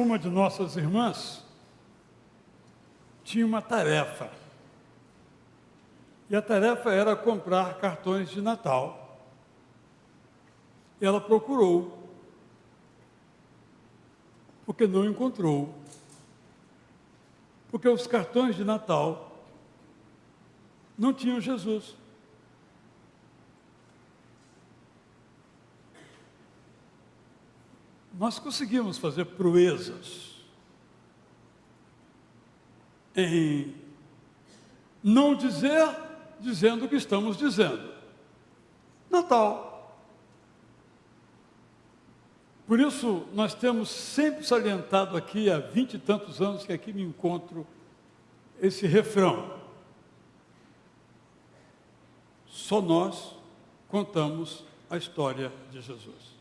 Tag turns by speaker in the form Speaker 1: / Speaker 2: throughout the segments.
Speaker 1: uma de nossas irmãs tinha uma tarefa. E a tarefa era comprar cartões de Natal. E ela procurou, porque não encontrou. Porque os cartões de Natal não tinham Jesus. Nós conseguimos fazer proezas em não dizer, dizendo o que estamos dizendo. Natal. Por isso, nós temos sempre salientado aqui, há 20 e tantos anos que aqui me encontro, esse refrão. Só nós contamos a história de Jesus.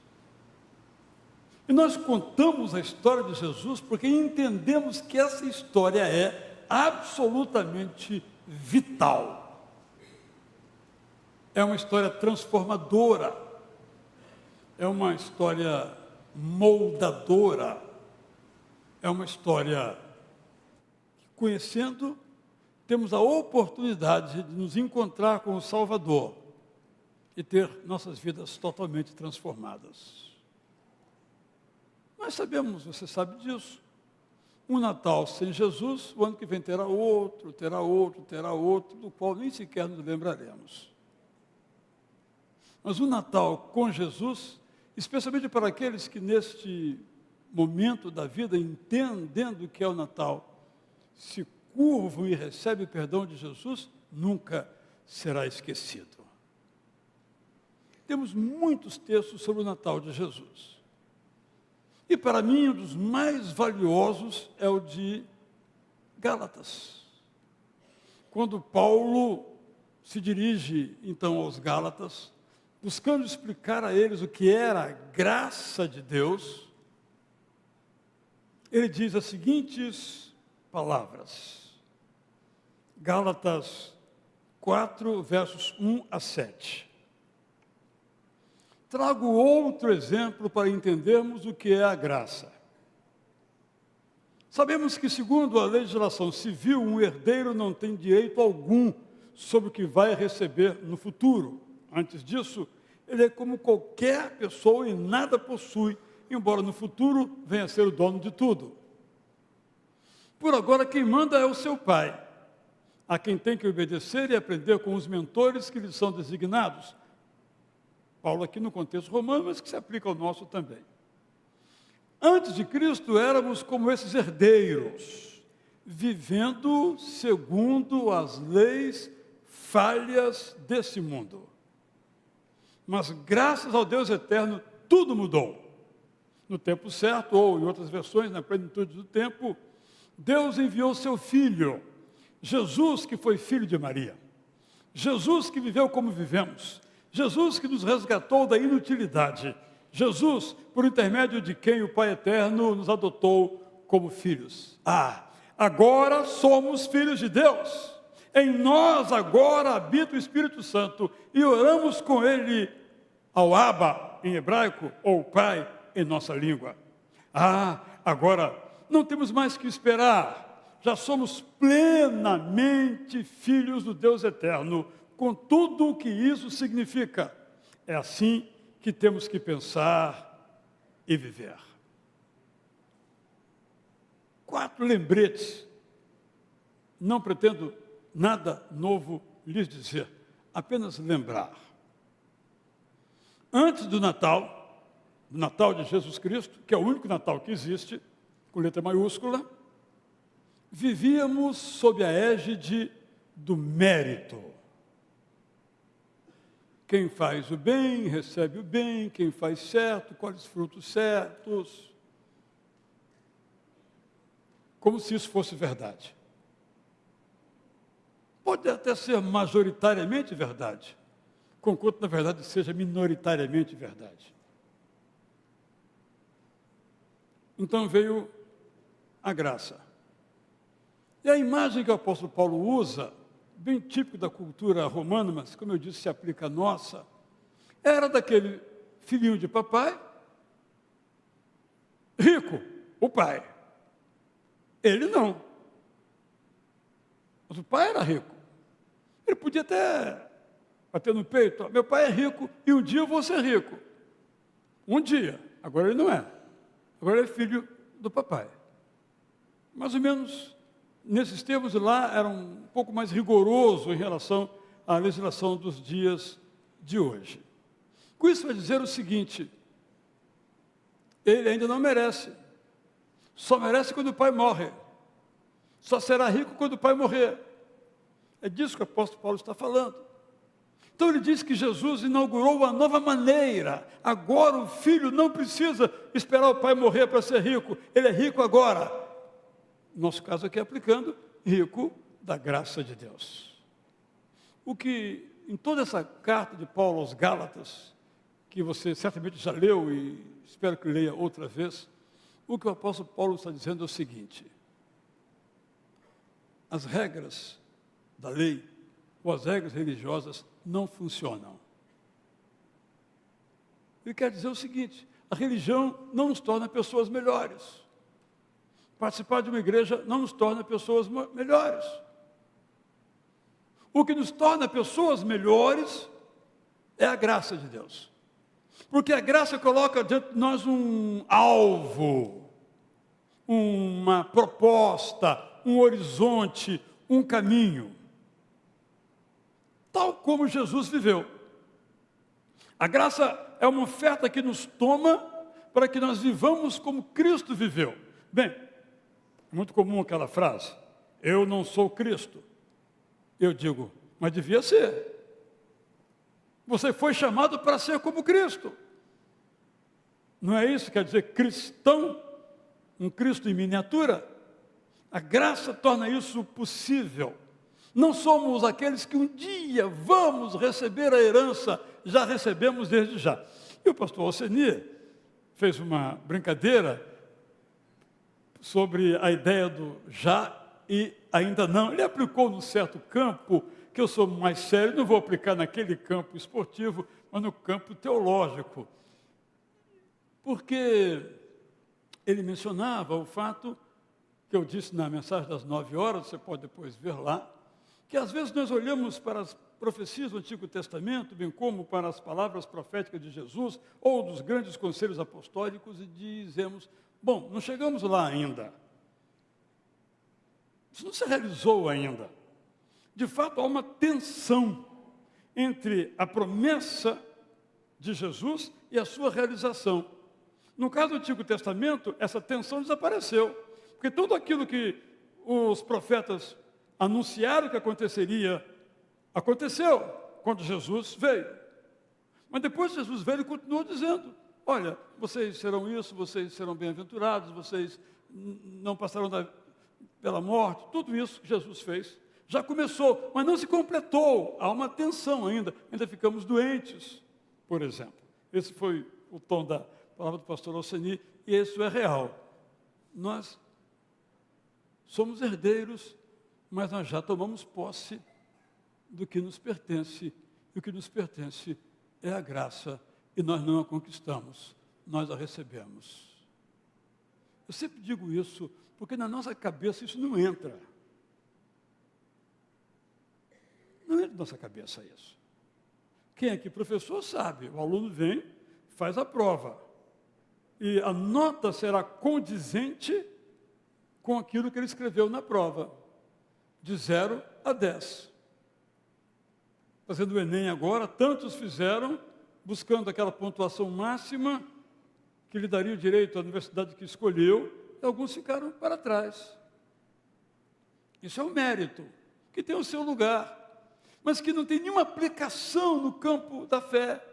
Speaker 1: E nós contamos a história de Jesus porque entendemos que essa história é absolutamente vital. É uma história transformadora. É uma história moldadora. É uma história que, conhecendo, temos a oportunidade de nos encontrar com o Salvador e ter nossas vidas totalmente transformadas. Nós sabemos, você sabe disso, um Natal sem Jesus, o ano que vem terá outro, do qual nem sequer nos lembraremos. Mas o Natal com Jesus, especialmente para aqueles que neste momento da vida, entendendo o que é o Natal, se curvam e recebem o perdão de Jesus, nunca será esquecido. Temos muitos textos sobre o Natal de Jesus. E para mim, um dos mais valiosos é o de Gálatas. Quando Paulo se dirige, então, aos Gálatas, buscando explicar a eles o que era a graça de Deus, ele diz as seguintes palavras. Gálatas 4, versos 1 a 7. Trago outro exemplo para entendermos o que é a graça. Sabemos que, segundo a legislação civil, um herdeiro não tem direito algum sobre o que vai receber no futuro. Antes disso, ele é como qualquer pessoa e nada possui, embora no futuro venha a ser o dono de tudo. Por agora, quem manda é o seu pai, a quem tem que obedecer e aprender com os mentores que lhe são designados. Paulo aqui no contexto romano, mas que se aplica ao nosso também. Antes de Cristo, éramos como esses herdeiros, vivendo segundo as leis falhas desse mundo. Mas graças ao Deus eterno, tudo mudou. No tempo certo, ou em outras versões, na plenitude do tempo, Deus enviou seu Filho, Jesus, que foi filho de Maria. Jesus que viveu como vivemos. Jesus que nos resgatou da inutilidade. Jesus, por intermédio de quem o Pai Eterno nos adotou como filhos. Agora somos filhos de Deus. Em nós agora habita o Espírito Santo e oramos com Ele ao Abba, em hebraico, ou Pai, em nossa língua. Agora não temos mais que esperar. Já somos plenamente filhos do Deus Eterno, com tudo o que isso significa. É assim que temos que pensar e viver. 4 lembretes. Não pretendo nada novo lhes dizer, apenas lembrar. Antes do Natal de Jesus Cristo, que é o único Natal que existe, com letra maiúscula, vivíamos sob a égide do mérito. Quem faz o bem, recebe o bem. Quem faz certo, colhe os frutos certos. Como se isso fosse verdade. Pode até ser majoritariamente verdade, conquanto, na verdade, seja minoritariamente verdade. Então veio a graça. E a imagem que o apóstolo Paulo usa, bem típico da cultura romana, mas, como eu disse, se aplica à nossa, era daquele filhinho de papai, rico, o pai. Ele não. Mas o pai era rico. Ele podia até bater no peito: meu pai é rico e um dia eu vou ser rico. Um dia. Agora ele não é. Agora ele é filho do papai. Mais ou menos nesses termos lá era um pouco mais rigoroso em relação à legislação dos dias de hoje. Com isso vai dizer o seguinte: ele ainda não merece. Só merece quando o pai morre. Só será rico quando o pai morrer. É disso que o apóstolo Paulo está falando. Então ele diz que Jesus inaugurou uma nova maneira. Agora o filho não precisa esperar o pai morrer para ser rico. Ele é rico agora. Nosso caso aqui aplicando, rico da graça de Deus. O que em toda essa carta de Paulo aos Gálatas, que você certamente já leu e espero que leia outra vez, o que o apóstolo Paulo está dizendo é o seguinte: as regras da lei ou as regras religiosas não funcionam. Ele quer dizer o seguinte: a religião não nos torna pessoas melhores. Participar de uma igreja não nos torna pessoas melhores. O que nos torna pessoas melhores é a graça de Deus. Porque a graça coloca diante de nós um alvo, uma proposta, um horizonte, um caminho. Tal como Jesus viveu. A graça é uma oferta que nos toma para que nós vivamos como Cristo viveu. Bem, é muito comum aquela frase: eu não sou Cristo. Eu digo, mas devia ser. Você foi chamado para ser como Cristo. Não é isso que quer dizer cristão? Um Cristo em miniatura? A graça torna isso possível. Não somos aqueles que um dia vamos receber a herança, já recebemos desde já. E o pastor Alceni fez uma brincadeira sobre a ideia do já e ainda não. Ele aplicou num certo campo, que eu sou mais sério, não vou aplicar naquele campo esportivo, mas no campo teológico. Porque ele mencionava o fato que eu disse na mensagem das 9 horas, você pode depois ver lá, que às vezes nós olhamos para as profecias do Antigo Testamento, bem como para as palavras proféticas de Jesus, ou dos grandes conselhos apostólicos, e dizemos: bom, não chegamos lá ainda. Isso não se realizou ainda. De fato, há uma tensão entre a promessa de Jesus e a sua realização. No caso do Antigo Testamento, essa tensão desapareceu, porque tudo aquilo que os profetas anunciaram que aconteceria, aconteceu quando Jesus veio. Mas depois que Jesus veio, ele continuou dizendo: olha, vocês serão isso, vocês serão bem-aventurados, vocês não passarão pela morte. Tudo isso que Jesus fez já começou, mas não se completou. Há uma tensão ainda ficamos doentes, por exemplo. Esse foi o tom da palavra do pastor Alceni, e isso é real. Nós somos herdeiros, mas nós já tomamos posse do que nos pertence, e o que nos pertence é a graça, e nós não a conquistamos, nós a recebemos. Eu sempre digo isso, porque na nossa cabeça isso não entra. Não entra na nossa cabeça isso. Quem aqui professor sabe, o aluno vem, faz a prova, e a nota será condizente com aquilo que ele escreveu na prova, de 0 a 10. Fazendo o Enem agora, tantos fizeram, buscando aquela pontuação máxima, que lhe daria o direito à universidade que escolheu, e alguns ficaram para trás. Isso é um mérito, que tem o seu lugar, mas que não tem nenhuma aplicação no campo da fé.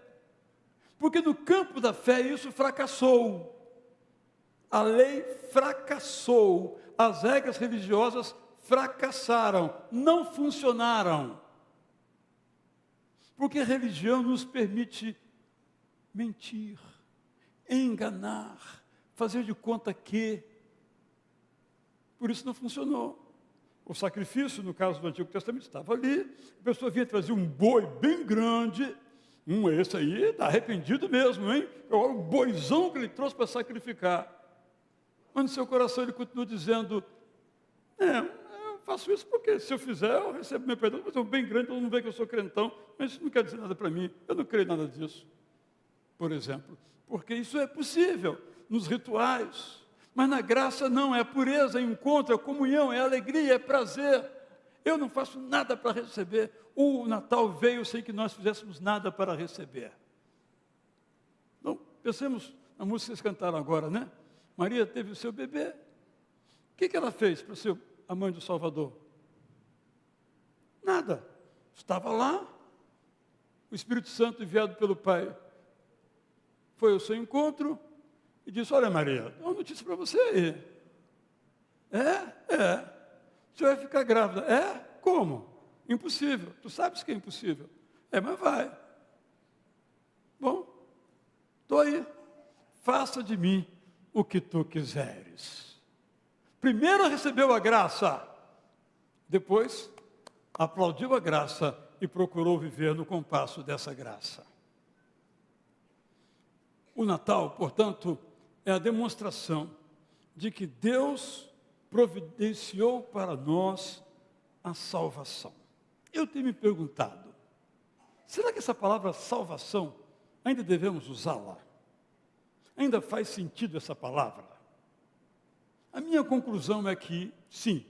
Speaker 1: Porque no campo da fé isso fracassou. A lei fracassou, as regras religiosas fracassaram, não funcionaram. Porque a religião nos permite mentir, enganar, fazer de conta que. Por isso não funcionou. O sacrifício, no caso do Antigo Testamento, estava ali, a pessoa vinha trazer um boi bem grande, esse aí está arrependido mesmo, hein? O boizão que ele trouxe para sacrificar. Mas no seu coração ele continua dizendo: Eu faço isso porque se eu fizer, eu recebo meu perdão, mas é um bem grande, todo mundo vê que eu sou crentão, mas isso não quer dizer nada para mim, eu não creio nada disso, por exemplo, porque isso é possível nos rituais, mas na graça não, é a pureza, é encontro, é comunhão, é alegria, é prazer. Eu não faço nada para receber. O Natal veio sem que nós fizéssemos nada para receber. Então, pensemos na música que vocês cantaram agora, né? Maria teve o seu bebê. O que ela fez para ser a mãe do Salvador? Nada. Estava lá, o Espírito Santo enviado pelo Pai foi ao seu encontro e disse, olha Maria, dá uma notícia para você aí. Você vai ficar grávida. Como? Impossível. Tu sabes que é impossível. Mas vai. Bom, estou aí. Faça de mim o que tu quiseres. Primeiro recebeu a graça, depois aplaudiu a graça e procurou viver no compasso dessa graça. O Natal, portanto, é a demonstração de que Deus providenciou para nós a salvação. Eu tenho me perguntado, será que essa palavra salvação ainda devemos usá-la? Ainda faz sentido essa palavra? A minha conclusão é que sim.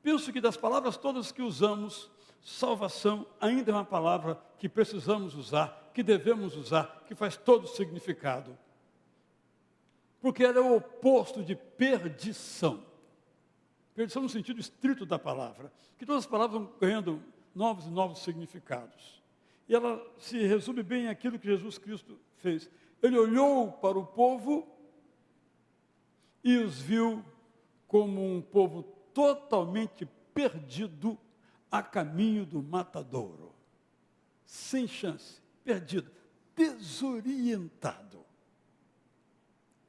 Speaker 1: Penso que das palavras todas que usamos, salvação ainda é uma palavra que precisamos usar, que devemos usar, que faz todo o significado. Porque ela é o oposto de perdição. Perdição no sentido estrito da palavra. Que todas as palavras vão ganhando novos e novos significados. E ela se resume bem aquilo que Jesus Cristo fez. Ele olhou para o povo e os viu como um povo totalmente perdido a caminho do matadouro. Sem chance, perdido, desorientado.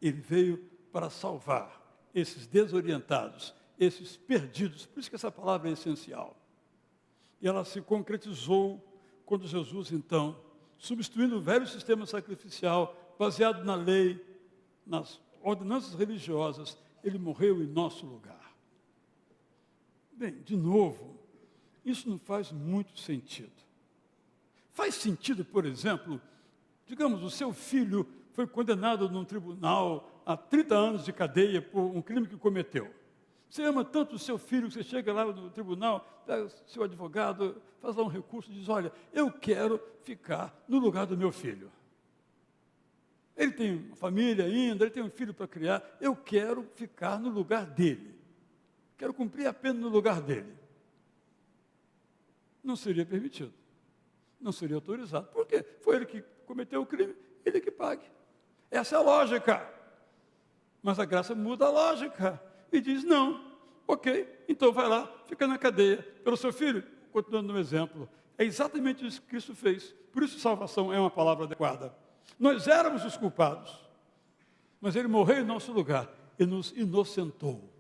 Speaker 1: Ele veio para salvar esses desorientados, esses perdidos. Por isso que essa palavra é essencial. E ela se concretizou quando Jesus, então, substituindo o velho sistema sacrificial, baseado na lei, nas ordenanças religiosas, ele morreu em nosso lugar. Bem, de novo, isso não faz muito sentido. Faz sentido, por exemplo, digamos, o seu filho foi condenado num tribunal a 30 anos de cadeia por um crime que cometeu. Você ama tanto o seu filho que você chega lá no tribunal, pega o seu advogado, faz lá um recurso e diz, olha, eu quero ficar no lugar do meu filho. Ele tem uma família ainda, ele tem um filho para criar, eu quero ficar no lugar dele. Quero cumprir a pena no lugar dele. Não seria permitido. Não seria autorizado. Por quê? Foi ele que cometeu o crime, ele que pague. Essa é a lógica. Mas a graça muda a lógica. E diz, não, ok, então vai lá, fica na cadeia. Pelo seu filho, continuando no exemplo, é exatamente isso que Cristo fez. Por isso salvação é uma palavra adequada. Nós éramos os culpados, mas Ele morreu em nosso lugar e nos inocentou,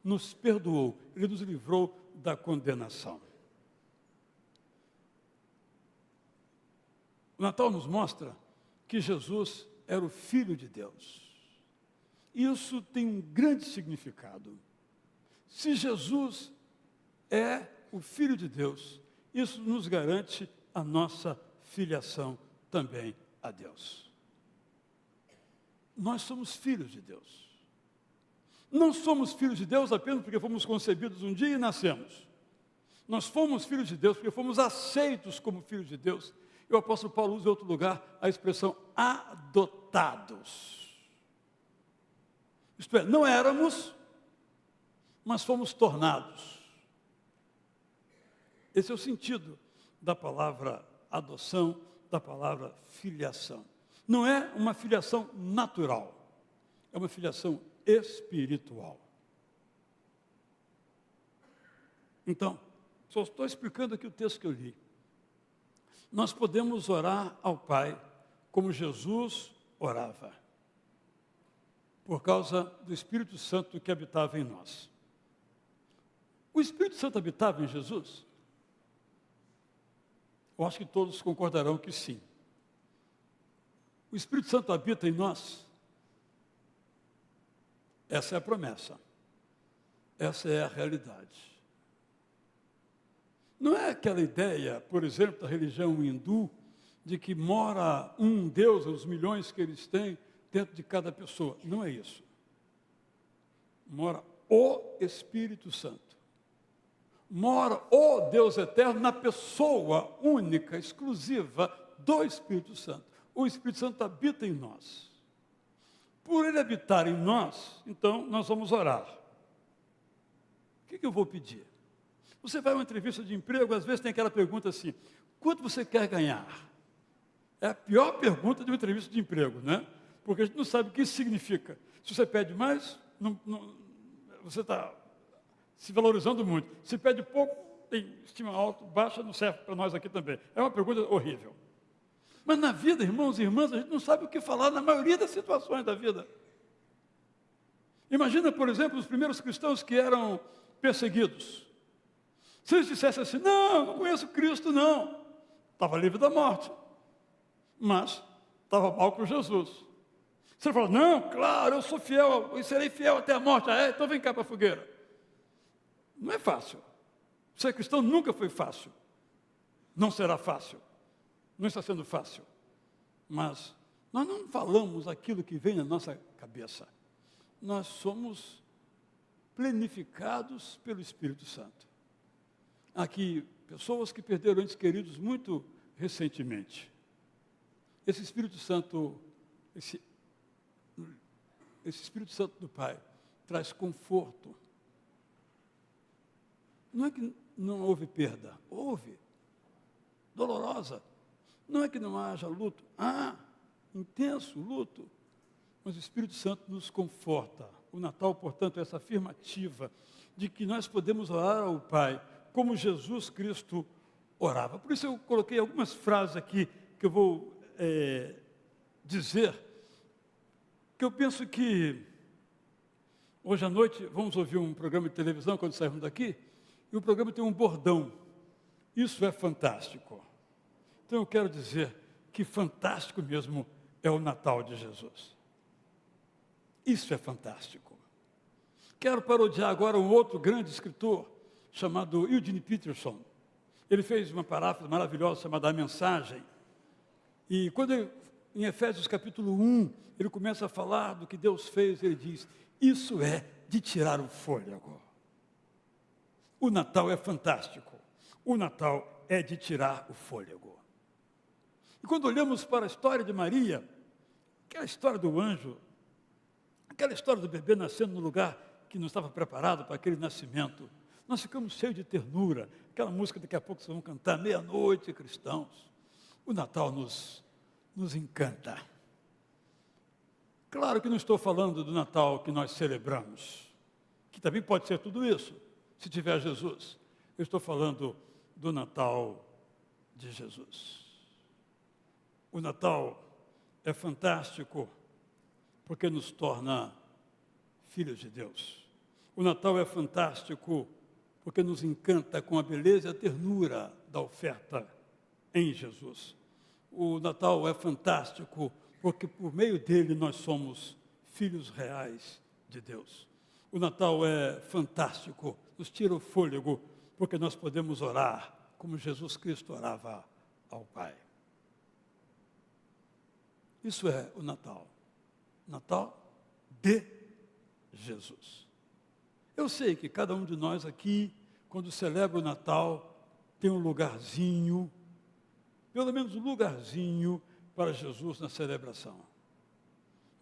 Speaker 1: nos perdoou, Ele nos livrou da condenação. O Natal nos mostra que Jesus era o Filho de Deus. Isso tem um grande significado. Se Jesus é o Filho de Deus, isso nos garante a nossa filiação também a Deus. Nós somos filhos de Deus. Não somos filhos de Deus apenas porque fomos concebidos um dia e nascemos. Nós fomos filhos de Deus porque fomos aceitos como filhos de Deus. E o apóstolo Paulo usa em outro lugar a expressão adotados. Isto é, não éramos, mas fomos tornados. Esse é o sentido da palavra adoção, da palavra filiação. Não é uma filiação natural, é uma filiação espiritual. Então, só estou explicando aqui o texto que eu li. Nós podemos orar ao Pai como Jesus orava, por causa do Espírito Santo que habitava em nós. O Espírito Santo habitava em Jesus? Eu acho que todos concordarão que sim. O Espírito Santo habita em nós? Essa é a promessa. Essa é a realidade. Não é aquela ideia, por exemplo, da religião hindu, de que mora um Deus, os milhões que eles têm, dentro de cada pessoa. Não é isso. Mora o Espírito Santo. Mora o Deus eterno na pessoa única, exclusiva do Espírito Santo. O Espírito Santo habita em nós. Por ele habitar em nós, então nós vamos orar. O que eu vou pedir? Você vai a uma entrevista de emprego, às vezes tem aquela pergunta assim: quanto você quer ganhar? É a pior pergunta de uma entrevista de emprego, né? Porque a gente não sabe o que isso significa. Se você pede mais, você está se valorizando muito. Se pede pouco, tem estima alta, baixa, não serve para nós aqui também. É uma pergunta horrível. Mas na vida, irmãos e irmãs, a gente não sabe o que falar na maioria das situações da vida. Imagina, por exemplo, os primeiros cristãos que eram perseguidos. Se eles dissessem assim: não conheço Cristo, não. Estava livre da morte. Mas estava mal com Jesus. Você falou: não, claro, eu sou fiel, eu serei fiel até a morte. Ah, então vem cá para a fogueira. Não é fácil. Ser cristão nunca foi fácil. Não será fácil. Não está sendo fácil. Mas nós não falamos aquilo que vem na nossa cabeça. Nós somos plenificados pelo Espírito Santo. Aqui, pessoas que perderam entes queridos muito recentemente. Esse Espírito Santo, esse Espírito Santo do Pai, traz conforto. Não é que não houve perda, houve. Dolorosa. Não é que não haja luto, intenso luto. Mas o Espírito Santo nos conforta. O Natal, portanto, é essa afirmativa de que nós podemos orar ao Pai como Jesus Cristo orava. Por isso eu coloquei algumas frases aqui que eu vou dizer, que eu penso que hoje à noite vamos ouvir um programa de televisão quando sairmos daqui, e o programa tem um bordão. Isso é fantástico. Então eu quero dizer que fantástico mesmo é o Natal de Jesus. Isso é fantástico. Quero parodiar agora um outro grande escritor, chamado Eugene Peterson. Ele fez uma paráfrase maravilhosa chamada A Mensagem. E quando em Efésios capítulo 1, ele começa a falar do que Deus fez, ele diz: isso é de tirar o fôlego. O Natal é fantástico. O Natal é de tirar o fôlego. E quando olhamos para a história de Maria, aquela história do anjo, aquela história do bebê nascendo no lugar que não estava preparado para aquele nascimento, nós ficamos cheios de ternura. Aquela música daqui a pouco vocês vão cantar, meia-noite, cristãos. O Natal nos encanta. Claro que não estou falando do Natal que nós celebramos, que também pode ser tudo isso, se tiver Jesus. Eu estou falando do Natal de Jesus. O Natal é fantástico porque nos torna filhos de Deus. O Natal é fantástico porque nos encanta com a beleza e a ternura da oferta em Jesus. O Natal é fantástico porque por meio dele nós somos filhos reais de Deus. O Natal é fantástico, nos tira o fôlego, porque nós podemos orar como Jesus Cristo orava ao Pai. Isso é o Natal. Natal de Jesus. Eu sei que cada um de nós aqui, quando celebra o Natal, tem um lugarzinho, pelo menos um lugarzinho para Jesus na celebração.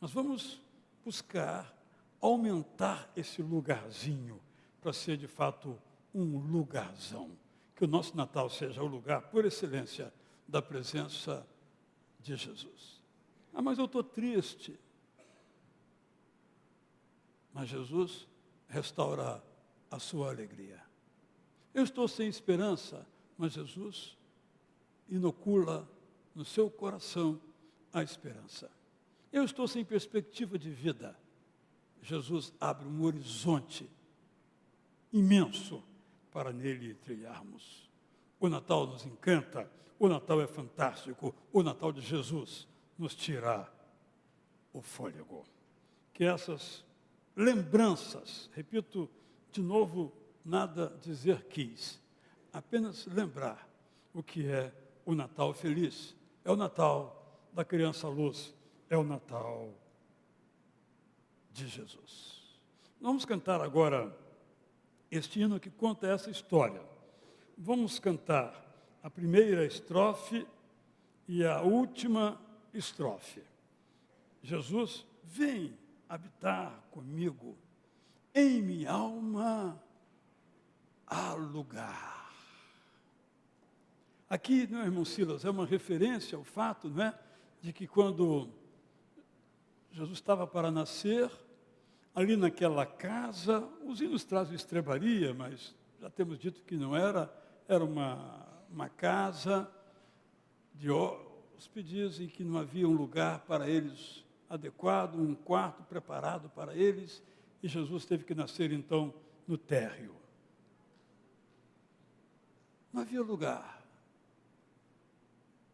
Speaker 1: Nós vamos buscar aumentar esse lugarzinho para ser de fato um lugarzão. Que o nosso Natal seja o lugar, por excelência, da presença de Jesus. Mas eu estou triste. Mas Jesus restaura a sua alegria. Eu estou sem esperança, mas Jesus inocula no seu coração a esperança. Eu estou sem perspectiva de vida. Jesus abre um horizonte imenso para nele trilharmos. O Natal nos encanta, o Natal é fantástico, o Natal de Jesus nos tira o fôlego. Que essas lembranças, repito, de novo, nada dizer quis, apenas lembrar o que é o Natal feliz. É o Natal da criança luz, é o Natal de Jesus. Vamos cantar agora este hino que conta essa história. Vamos cantar a primeira estrofe e a última estrofe. Jesus, vem habitar comigo, em minha alma há lugar. Aqui, meu irmão Silas, é uma referência ao fato, não é, de que quando Jesus estava para nascer, ali naquela casa, os hinos trazem estrebaria, mas já temos dito que não era, era uma casa de hóspedes em que não havia um lugar para eles adequado, um quarto preparado para eles, e Jesus teve que nascer então no térreo. Não havia lugar.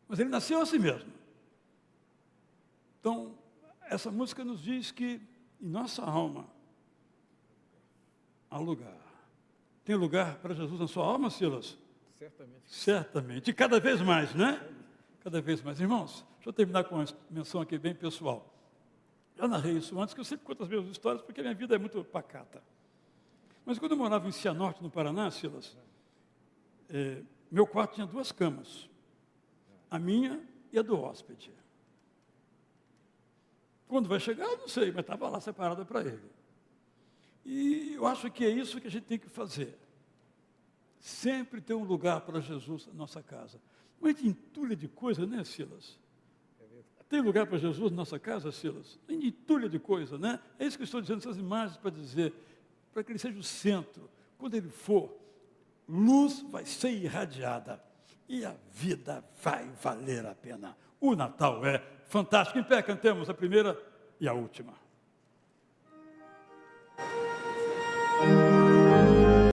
Speaker 1: Mas ele nasceu assim mesmo. Então, essa música nos diz que em nossa alma há lugar. Tem lugar para Jesus na sua alma, Silas?
Speaker 2: Certamente.
Speaker 1: Certamente. E cada vez mais, né? Cada vez mais. Irmãos, deixa eu terminar com uma menção aqui bem pessoal. Já narrei isso antes, que eu sempre conto as mesmas histórias, porque a minha vida é muito pacata. Mas quando eu morava em Cianorte, no Paraná, Silas, meu quarto tinha 2 camas. A minha e a do hóspede. Quando vai chegar, eu não sei, mas estava lá separada para ele. E eu acho que é isso que a gente tem que fazer. Sempre ter um lugar para Jesus na nossa casa. Mas de entulha de coisa, né, Silas? Tem lugar para Jesus na nossa casa, Silas? Tem entulha de coisa, né? É isso que eu estou dizendo, essas imagens para dizer, para que ele seja o centro. Quando ele for, luz vai ser irradiada e a vida vai valer a pena. O Natal é fantástico. Em pé, cantemos a primeira e a última.